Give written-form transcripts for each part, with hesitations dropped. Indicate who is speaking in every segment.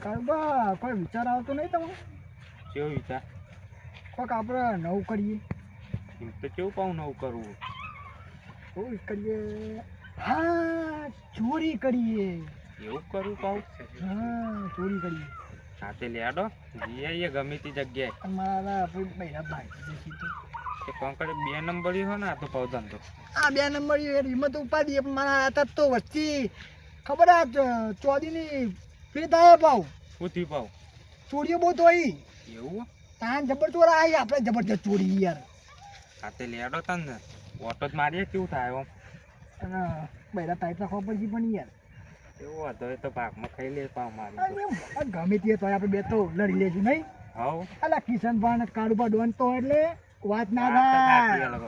Speaker 1: કાળુબા કોઈ વિચાર આવતો નહીં તમને?
Speaker 2: કેવો વિચાર?
Speaker 1: કોઈક આપણે નવું કરીએ.
Speaker 2: એમ તો કેવું પાઉં નવું કરવું?
Speaker 1: શું કરીએ? હા, ચોરી કરીએ.
Speaker 2: એવું કરવું પાઉં?
Speaker 1: હા, ચોરી કરીએ.
Speaker 2: સાથે લેડો જઈ આવીએ ગમે તે જગ્યાએ.
Speaker 1: અમારા આપણે બૈરા ભાગી જશે તો.
Speaker 2: તે કોંકડે 2 નંબર હોય ને આ તો પાઉં ધંધો.
Speaker 1: આ 2 નંબર હિંમત ઉપાડીએ પણ મારા હાથ તો વચ્ચે ખબર આ ચોરીની પેટ આવ્યા પાઉં.
Speaker 2: શું થયું પાઉં?
Speaker 1: ચોરીઓ બહુ તોય.
Speaker 2: એવું?
Speaker 1: તાન જબર ચોર આવી આપણે જબરજસ્ત ચોરી યાર.
Speaker 2: સાથે લેડો તને ઓટો જ મારીએ કેવું થાય આમ?
Speaker 1: અને બૈરા ટાઈપ રાખવા પડશે પણ યાર.
Speaker 2: એવું હતો એ તો ભાગમાં ખાઈ લે પાઉં મારી.
Speaker 1: અરે ગમે તે તો આપણે બે તો લડી લેશું નહીં?
Speaker 2: હવ
Speaker 1: અલા કિશનભાઈ ને કાળુબા ડોન તો એટલે વાત ના
Speaker 2: વાત તો સાચી
Speaker 1: થાય.
Speaker 2: અલગ.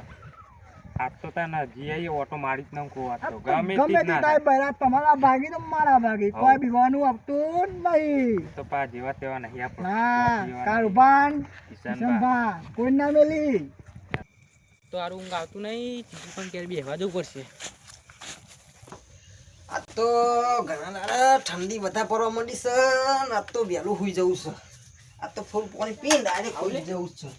Speaker 2: આજ તો તને જી આવીએ ઓટો મારી જ નાખું વાત તો
Speaker 1: ગમે
Speaker 2: ગમે તે
Speaker 1: તે
Speaker 2: ના
Speaker 1: થાય બૈરા તમારા ભાગી તો મારા ભાગી
Speaker 2: હઉ.
Speaker 1: કોઈ બીવાનું આપતું નહીં.
Speaker 2: તો પા જેવા તેવા નહીં આપણે.
Speaker 1: ના કાળુબાન
Speaker 2: કિશનભા
Speaker 1: કિશનભાઈ કોઈ ના મેલી.
Speaker 3: તો આરું ઊંઘ આવતું નહીં, ચીજુ પણ ક્યારે બેહવા જવું પડશે.
Speaker 4: આ તો ઘણા દાડા ઠંડી વધારે પડવા માંડી છે ને આ તો વહેલું સુઈ જવું છે. આ તો ફૂલ પાણી પીને ડાયરેક્ટ સુઈ જવું છે.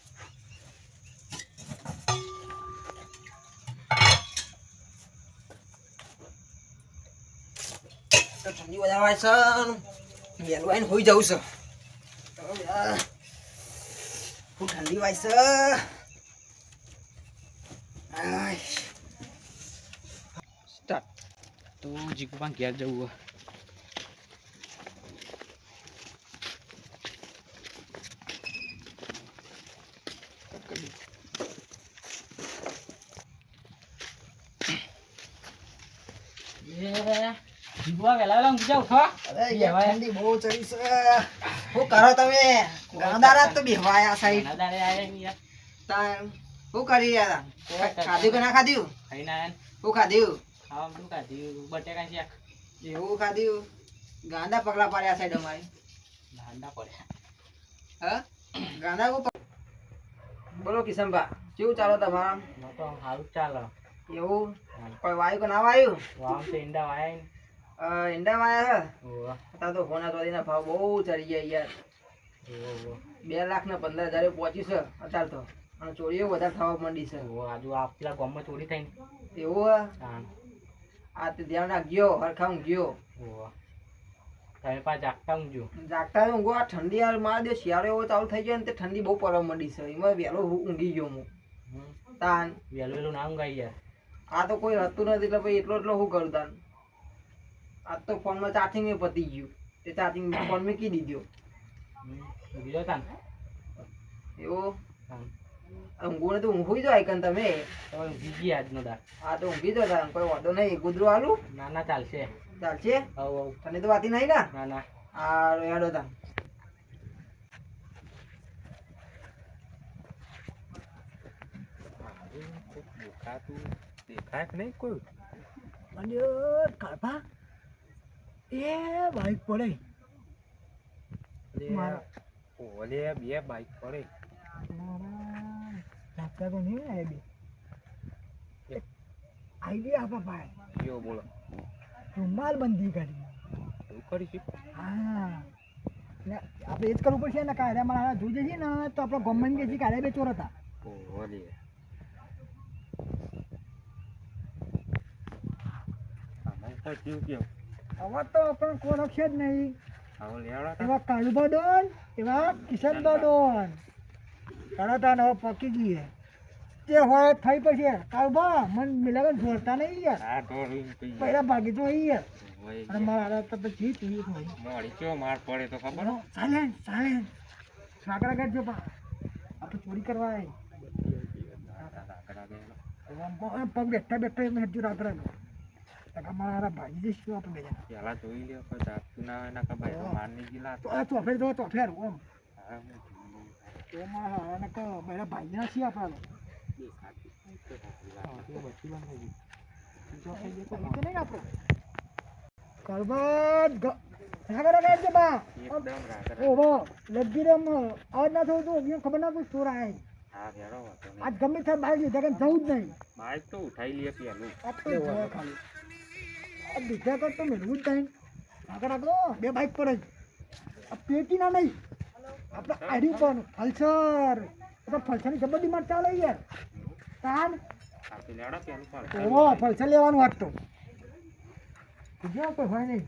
Speaker 4: તો ઠંડી વધારે વાય છે ને વહેલું આવીને સુઈ જવું છે. ફૂલ ઠંડી વાય છે.
Speaker 3: સ્ટાર્ટ. તો જીગુ પણ ઘેર જવું હોય. જીગુआ વેલા વેલા ઊંઘી જાવ છો.
Speaker 4: અરે યાર ઠંડી બહુ ચડી છે. શું કરો તમે? ઘણા દાડા તો બેહવાયા સાઈડ.
Speaker 3: ના દાડે આયા ને યાર.
Speaker 4: તાન શું કરી રહ્યા હતા? ખાધું કે ના ખાધું?
Speaker 3: ખાઈને આયા ને.
Speaker 4: શું ખાધું?
Speaker 3: ખાવા બધું ખાધું. બટેકા શાક.
Speaker 4: એવું ખાધું? ગાંડા પગલા પાડ્યા સાઈડ અમારે.
Speaker 3: નાંદા પડ્યા.
Speaker 4: હા ગાંડા કો બોલો કિશનભા કેવું ચાલો તમારા?
Speaker 3: ન તો આમ સારું જ ચાલે.
Speaker 4: એવું કોઈ વાયુ કે ના વાયુ?
Speaker 3: વામ તો ઈંડા વાયા ને.
Speaker 4: ઈંડા વાયા છે?
Speaker 3: ઓવા
Speaker 4: અત્યારે તો હોના ચોરીના ભાવ બહુ ચડી ગયા યાર.
Speaker 3: ઓવા
Speaker 4: 2,15,000 પહોંચી છે અત્યારે તો. અને ચોરીઓ વધારે થવા માંડી છે.
Speaker 3: ઓવા આજુ આ પેલા ગામમાં ચોરી થઈ ને.
Speaker 4: એવું હે?
Speaker 3: હા.
Speaker 4: આ તે ધ્યાન રાખજો હરખા ઊંઘ્યો.
Speaker 3: ઓવા તમે પાછા જાગતા ઊંઘજો.
Speaker 4: જાગતા ઊંઘો. આ ઠંડી યાર મારા દે શિયાળો એવો ચાલુ થઈ ગયો ને તે ઠંડી બહુ પડવા માંડી છે. એમાં વહેલો ઊંઘી ગયો હું. તાન
Speaker 3: વહેલું વહેલું ના ઊંઘાઈ યાર.
Speaker 4: આ તો કોઈ હતું નથી એટલે પછી એટલો શું કરું તાન. આજ તો ફોનમાં ચાર્જિંગ પતી ગયું. તે ચાર્જિંગ ફોન મૂકી દીધો.
Speaker 3: ઊંઘી જાવ તાન.
Speaker 4: એવું
Speaker 3: હા.
Speaker 4: ઊંઘું ને તો ઊંઘું જાય કન તમે.
Speaker 3: તમે ઊંઘી ગયા આજનો દાર.
Speaker 4: આ તો ઊંઘી જો તાન કોઈ વાંધો નહીં. ગુદરું આલું
Speaker 3: ના ના ચાલશે.
Speaker 4: ચાલશે?
Speaker 3: હવ હવ.
Speaker 4: તને તો વાતી નહીં ને?
Speaker 3: ના ના.
Speaker 4: આ હેડો તાન.
Speaker 2: દેખાતું દેખાય કે નહીં કોઈ?
Speaker 1: અને કાળભા એ બાઈક પડે મારા
Speaker 2: ઓલે 2 બાઈક પડે.
Speaker 1: મારા લાગતા તો નહીં ને બે આઈડિયા આપા ભાઈ.
Speaker 2: કયો બોલો?
Speaker 1: રૂમાલ બંધી કરી.
Speaker 2: એવું કરીશું?
Speaker 1: હા ને આપણે એ જ કરવું પડશે ને કાયદા મારા જોઈ જઈએ ને તો આપણે ગવર્મેન્ટ કે છે કાયદા બે ચોર હતા.
Speaker 2: ઓલે આમાં તો કેવું કેવું?
Speaker 1: હવે તો પણ કોઈ રક્ષે જ નહીં.
Speaker 2: આવો લેવડા
Speaker 1: એવા કાળુબા ડોન એવા કિશનબા ડોન તરત હવે પકી ગઈ જે હોય થઈ પછી કાળુબા મન મિલાવન જોડતા નહીં યાર.
Speaker 2: આ ઢોળીને પી જાય.
Speaker 1: પહેલા ભાગી તો અહીં યાર.
Speaker 2: હોય
Speaker 1: અને મારા તો પછી પી
Speaker 2: મોડી કેવો માર પડે તો ખબર?
Speaker 1: સાયલેન્ટ સાયલેન્ટ સાકરા કાઢજો પા આપણે ચોરી કરવા આવી. પગ બેઠા બેઠા એમ હજુ રાખડા મારા ભાગી જઈશું આપણે બે જણા.
Speaker 2: પેલા જોઈ લ્યો કોઈ જાગતું ના હોય ને કે ભાઈ તો માર નહીં ગયેલા
Speaker 1: તો આ ચોફેર જો ચોફેર ઓમ
Speaker 2: હા હું જોઈ લઉં.
Speaker 1: એમાં હા કે મારા ભાઈ ના છીએ આપણા કરબત સાગર કાઢજે બા.
Speaker 2: એકદમ રાગડા.
Speaker 1: ઓહો લગી રે આજ ના થયું તો એમ ખબર ના કોઈ ચોર આય.
Speaker 2: હા ભેળો વાતો નહીં.
Speaker 1: આજ ગમે થાય બાઈક લીધા કે જવું જ નહીં.
Speaker 2: બાઈક તો ઉઠાઈ લે પેલું.
Speaker 1: આ તો જોવા ખાલી આ દીધા કર તો મેળવું જ નહીં. આગળ આગળ બે બાઈક પડે આ પેટીના નહીં આપણે આડી પણ ફલસર તો ફલસરની જબર ડિમાન્ડ ચાલે યાર તાન
Speaker 2: આપી લેવડો પેલું પર
Speaker 1: ઓ ફલસર લેવાનું વાત તો જો કોઈ હોય નહીં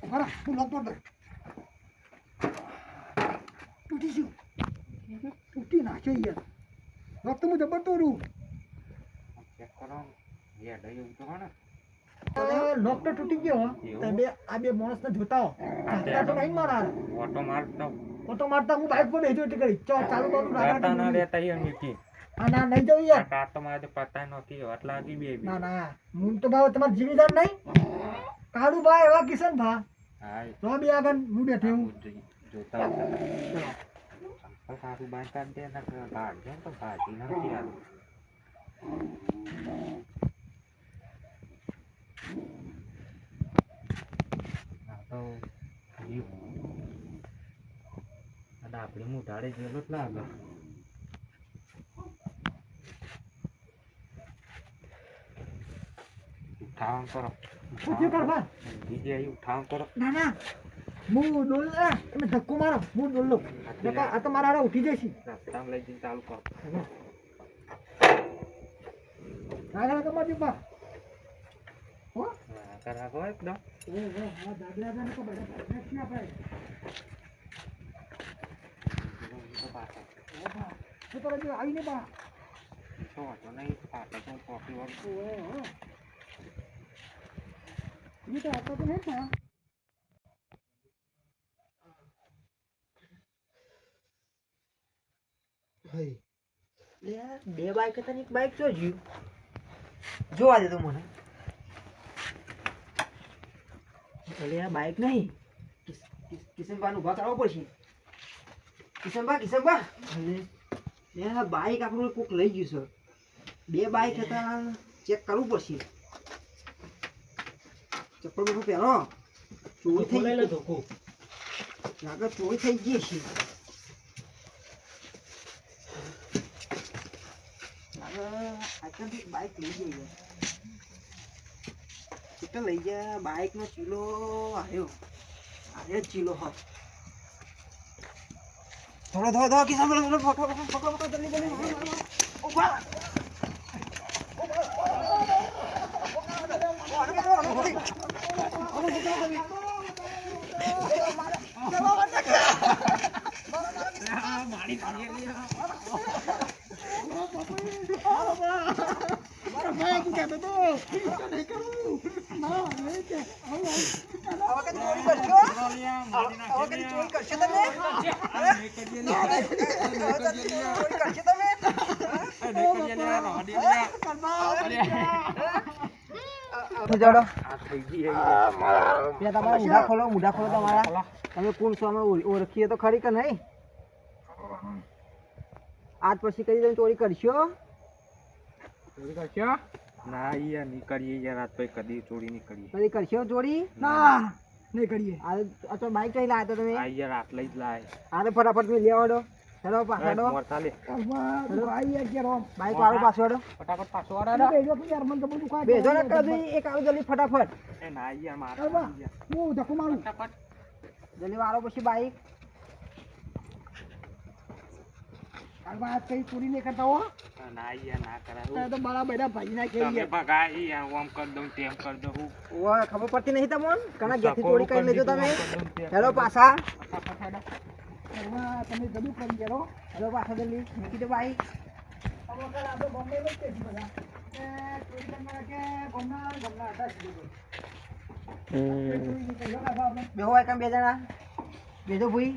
Speaker 1: બરા તું લોક દે તૂટી ગયું તૂટી નાખે યાર લોક તો હું જબર તોડું
Speaker 2: ચેક કરો એ ડઈ એવું તો કોને
Speaker 1: લોક તો તૂટી ગયો હો. તો બે આ બે માણસને જોતા હો તો નહીં મારા
Speaker 2: ઓટો મારતો
Speaker 1: ઓટો મારતા હું બાઈક પર બેઠો એટલે કરી ચાલુ કરું
Speaker 2: કરતા ના રહેતા યાર મીઠી
Speaker 1: હા ના નહીં જવું યાર
Speaker 2: કાર તો મારે પતા નથી હોટ લાગી બે
Speaker 1: ના ના હું તો ભાવ તમારે જીવીદાર નહીં કાળુ ભાઈ એવા કિશન ભા
Speaker 2: હા
Speaker 1: તો બે આગળ હું બેઠો હું
Speaker 2: જોતા હતા સારું બાંધ કાઢ દે ને ગાડ દે તો ભાજી નથી યાર તો આપણે મોઢાડે જેલો જ લાગે ઉઠાવણ કરો
Speaker 1: શું કરવા
Speaker 2: બીજે અહીં ઉઠાવણ કરો
Speaker 1: ના ના હું ડોલ લે તમે ધક્કો મારો હું ડોલ લો આ તો મારા હારે ઉઠી જઈશ
Speaker 2: રસ્તામાં લઈ જઈને ચાલુ કરો
Speaker 1: આગળ કમાજી બા હો
Speaker 2: રાખો એકદમ
Speaker 1: હા દાદરા જાને તો બધા નાખી આપણે શું કરે છે આવીને બા
Speaker 2: તો વાંધો નહીં પાછળ તો કોફી વાળું
Speaker 1: એ તો આપતા તો નહીં બા
Speaker 4: ભાઈ લે બે બાઈક હતા ને એક બાઈક જો જ્યું જોવા દે તું મને એટલે આ બાઈક નહીં કિશનભાઈ ઉભા કરવો પડશે કિશનભા લે આ બાઈક આપણું કોક લઈ ગયું છે બે બાઈક હતા ચેક કરવું પડશે ચપ્પલ બપલ પહેરો ચોરી થઈ ગઈ ધોકો લાગે ચોરી થઈ ગઈ છે બાઈક લઈ જઈએ કેટલા લઈ ગયા બાઈક નો ચીલો આવ્યો ચીલો હા થોડો કિसान ફોટો જલ્દી ઉભા મુઢા ખોલો તમારા તમે કોણ છો અમે ઓળખીએ તો ખરી કે નહીં આજ પછી કઈ તમે ચોરી કરશો
Speaker 2: ના યાર નહીં કરીએ યાર આજ પછી કદી ચોરી નહીં કરીએ
Speaker 4: કદી કરશો ચોરી
Speaker 1: ના નહીં કરીએ
Speaker 4: આ તો બાઈક કઈ લાવ્યા તમે
Speaker 2: આ યાર આટલે જ લાય
Speaker 4: આ તો ફટાફટ તમે લેવાડો હેલો પાછાડો
Speaker 2: મોરતા લે
Speaker 4: બાઈક વાળો પાછવાડો
Speaker 2: ફટાફટ પાછો
Speaker 4: બેજો ને કદી એક આવો જલ્દી ફટાફટ
Speaker 2: એ ના યાર માર
Speaker 1: હું ધક્કો મારું
Speaker 4: જલ્દી વાળો પછી બાઈક
Speaker 1: કઈ ચોરી નહીં કરતા હો
Speaker 2: ના યાર ના કરાય
Speaker 1: તો મારા બધા ભાઈ ના
Speaker 2: તમે ભગાઈ યાર ઓમ કર દઉં તેમ કર દઉં
Speaker 4: ઓવા ખબર પડતી નહીં તમને કના ઘેરથી ચોરી કરી લેજો તમે હેલો પાછા
Speaker 1: તમે બધું કરી ગયો
Speaker 4: હેલો પાછા જલ્દી મૂકી દો બાઈક બેહો એકમ બે જણા બેજો ભાઈ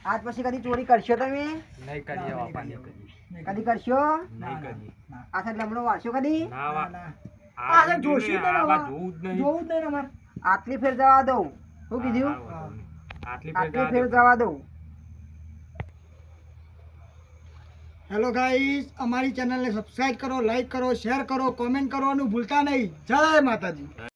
Speaker 4: આજ પછી કદી ચોરી કરશો તમે
Speaker 2: નહીં કરીએ બાપા નહીં કરીએ
Speaker 4: કદી કરશો
Speaker 2: નહીં કરીએ
Speaker 4: આ સાઈડ લમણો વાળશો કદી
Speaker 2: ના વા
Speaker 1: આ જોશી ને
Speaker 2: આવા જોવું જ નહીં
Speaker 1: જોવું જ નહીં અમારે
Speaker 4: આટલી ફેર જવા દઉં શું કીધું
Speaker 2: આટલી
Speaker 4: આટલી ફેર જવા દઉં
Speaker 1: હેલો ગાઈસ અમારી ચેનલને સબસ્ક્રાઇબ કરો લાઈક કરો શેર કરો કોમેન્ટ કરવાનું ભૂલતા નહીં જય માતાજી